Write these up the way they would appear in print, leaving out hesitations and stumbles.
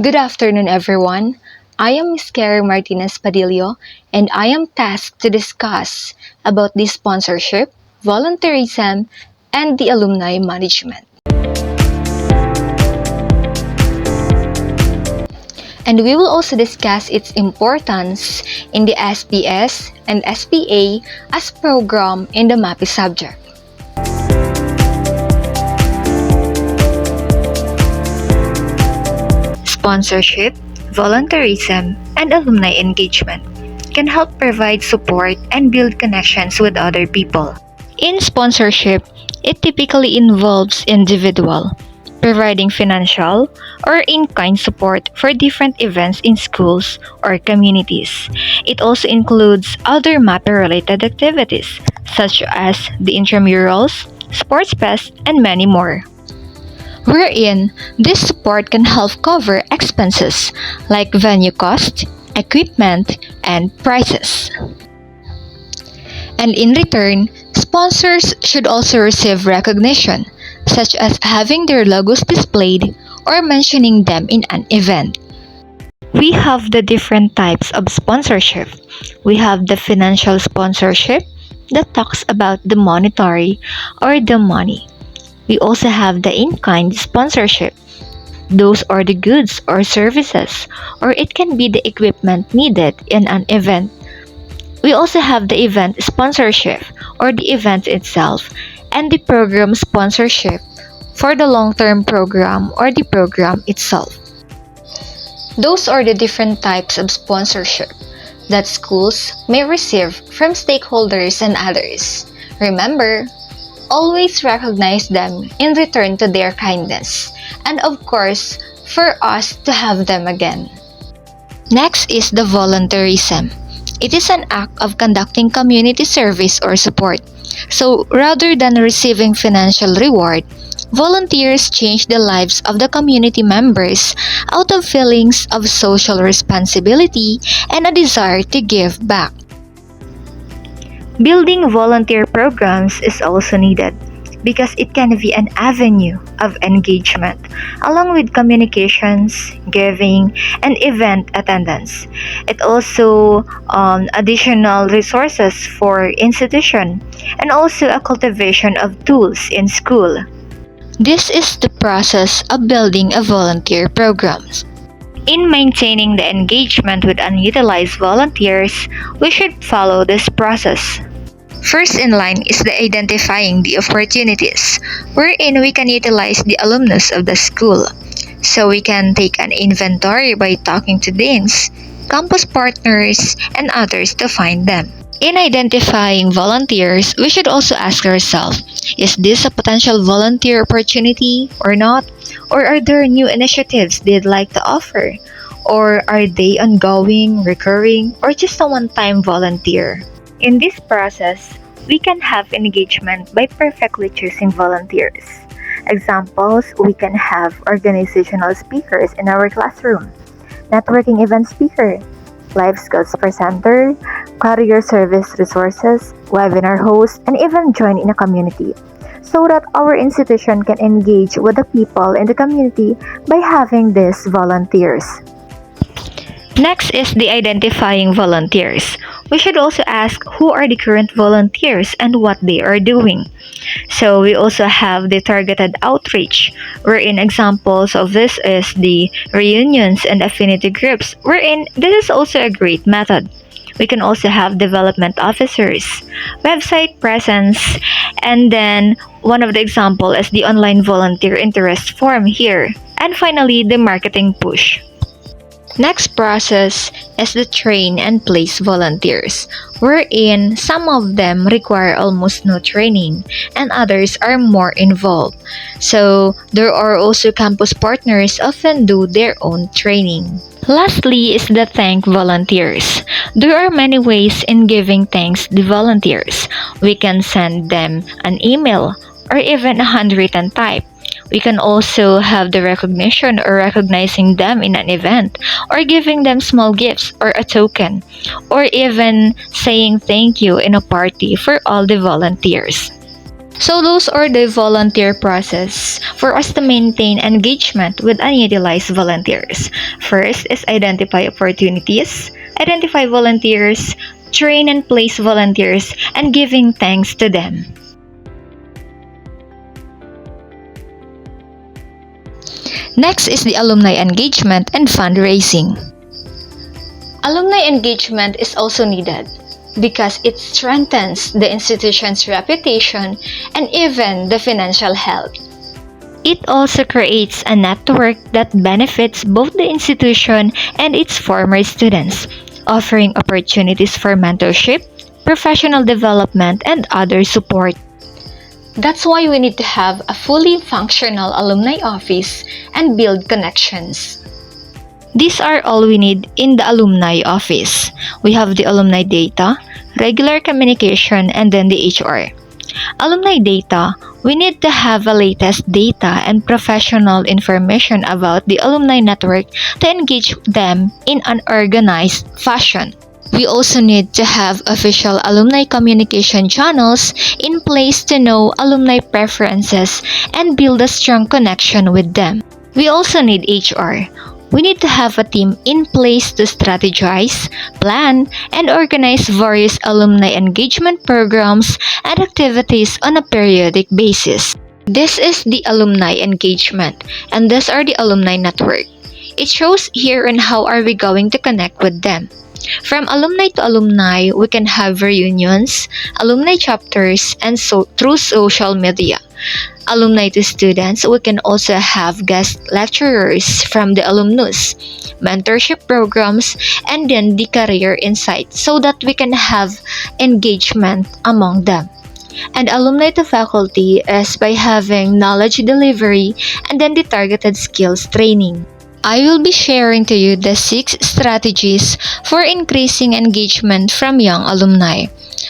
Good afternoon, everyone. I am Ms. Karen Martinez Padillo, and I am tasked to discuss about the sponsorship, volunteerism, and the alumni management. And we will also discuss its importance in the SBS and SPA as program in the MAPI subject. Sponsorship, volunteerism, and alumni engagement can help provide support and build connections with other people. In sponsorship, it typically involves individual providing financial or in-kind support for different events in schools or communities. It also includes other MAPE-related activities such as the intramurals, sports fest, and many more. Wherein this support can help cover expenses like venue cost, equipment, and prices. And in return, sponsors should also receive recognition, such as having their logos displayed or mentioning them in an event. We have the different types of sponsorship. We have the financial sponsorship that talks about the monetary or the money. We also have the in-kind sponsorship. Those are the goods or services, or it can be the equipment needed in an event. We also have the event sponsorship, or the event itself, and the program sponsorship for the long-term program or the program itself. Those are the different types of sponsorship that schools may receive from stakeholders and others. Remember, always recognize them in return to their kindness, and of course, for us to have them again. Next is the volunteerism. It is an act of conducting community service or support. So rather than receiving financial reward, volunteers change the lives of the community members out of feelings of social responsibility and a desire to give back. Building volunteer programs is also needed because it can be an avenue of engagement along with communications, giving, and event attendance. It also additional resources for institution and also a cultivation of tools in school. This is the process of building a volunteer programs. In maintaining the engagement with unutilized volunteers, we should follow this process. First in line is the identifying the opportunities wherein we can utilize the alumnus of the school. So we can take an inventory by talking to deans, campus partners, and others to find them. In identifying volunteers, we should also ask ourselves, is this a potential volunteer opportunity or not? Or are there new initiatives they'd like to offer? Or are they ongoing, recurring, or just a one-time volunteer? In this process, we can have engagement by perfectly choosing volunteers. Examples, we can have organizational speakers in our classroom, networking event speaker, life skills presenter, career service resources, webinar host, and even join in a community so that our institution can engage with the people in the community by having these volunteers. Next is the identifying volunteers. We should also ask who are the current volunteers and what they are doing. So we also have the targeted outreach, wherein examples of this is the reunions and affinity groups, wherein this is also a great method. We can also have development officers, website presence, and then one of the example is the online volunteer interest form here. And finally, the marketing push. Next process is the train and place volunteers, wherein some of them require almost no training and others are more involved. So there are also campus partners often do their own training. Lastly is the thank volunteers. There are many ways in giving thanks to volunteers. We can send them an email or even a handwritten type. We can also have the recognition or recognizing them in an event or giving them small gifts or a token or even saying thank you in a party for all the volunteers. So those are the volunteer process for us to maintain engagement with unutilized volunteers. First is identify opportunities, identify volunteers, train and place volunteers, and giving thanks to them. Next is the alumni engagement and fundraising. Alumni engagement is also needed because it strengthens the institution's reputation and even the financial health. It also creates a network that benefits both the institution and its former students, offering opportunities for mentorship, professional development, and other support. That's why we need to have a fully functional alumni office and build connections. These are all we need in the alumni office. We have the alumni data, regular communication, and then the HR. Alumni data, we need to have the latest data and professional information about the alumni network to engage them in an organized fashion. We also need to have official alumni communication channels in place to know alumni preferences and build a strong connection with them. We also need HR. We need to have a team in place to strategize, plan, and organize various alumni engagement programs and activities on a periodic basis. This is the alumni engagement, and these are the alumni network. It shows here on how are we going to connect with them. From alumni to alumni, we can have reunions, alumni chapters, and through social media. Alumni to students, we can also have guest lecturers from the alumnus, mentorship programs, and then the career insight so that we can have engagement among them. And alumni to faculty is by having knowledge delivery and then the targeted skills training. I will be sharing to you the 6 strategies for increasing engagement from young alumni.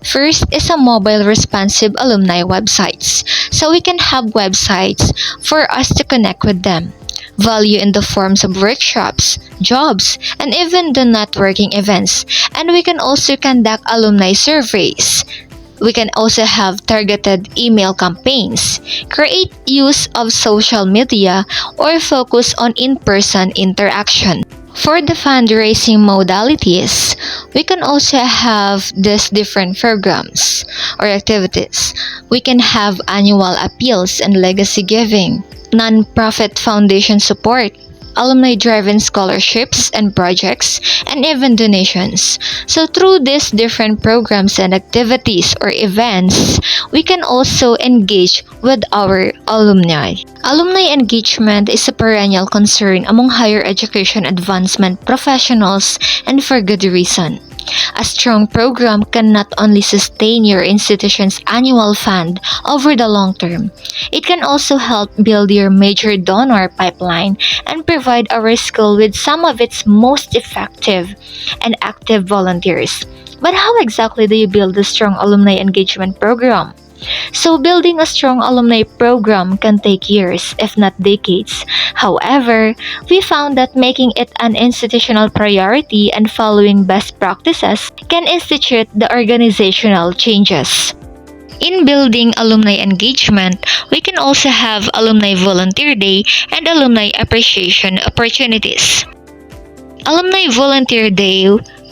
First is a mobile responsive alumni websites. So we can have websites for us to connect with them. Value in the forms of workshops, jobs, and even the networking events. And we can also conduct alumni surveys. We can also have targeted email campaigns, create use of social media, or focus on in-person interaction. For the fundraising modalities, we can also have these different programs or activities. We can have annual appeals and legacy giving, non-profit foundation support, alumni-driven scholarships and projects, and even donations. So through these different programs and activities or events, we can also engage with our alumni. Alumni engagement is a perennial concern among higher education advancement professionals, and for good reason. A strong program can not only sustain your institution's annual fund over the long term, it can also help build your major donor pipeline and provide our school with some of its most effective and active volunteers. But how exactly do you build a strong alumni engagement program? So building a strong alumni program can take years, if not decades. However, we found that making it an institutional priority and following best practices can institute the organizational changes. In building alumni engagement, we can also have Alumni Volunteer Day and Alumni Appreciation opportunities. Alumni Volunteer Day,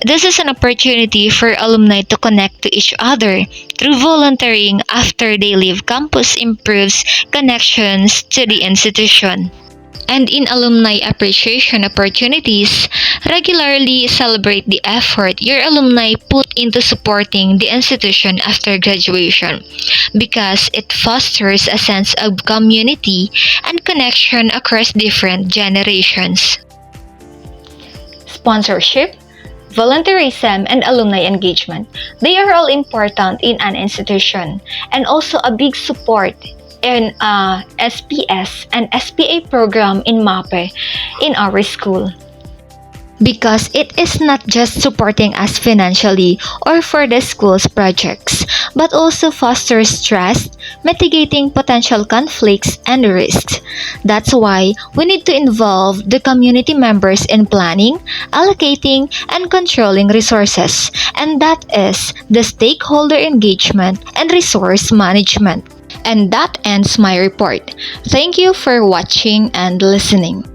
this is an opportunity for alumni to connect to each other through volunteering after they leave campus improves connections to the institution. And in alumni appreciation opportunities, regularly celebrate the effort your alumni put into supporting the institution after graduation because it fosters a sense of community and connection across different generations. Sponsorship, volunteerism, and alumni engagement, they are all important in an institution and also a big support in SPS and SPA program in MAPE in our school. Because it is not just supporting us financially or for the school's projects, but also fosters trust, mitigating potential conflicts and risks. That's why we need to involve the community members in planning, allocating, and controlling resources, and that is the stakeholder engagement and resource management. And that ends my report. Thank you for watching and listening.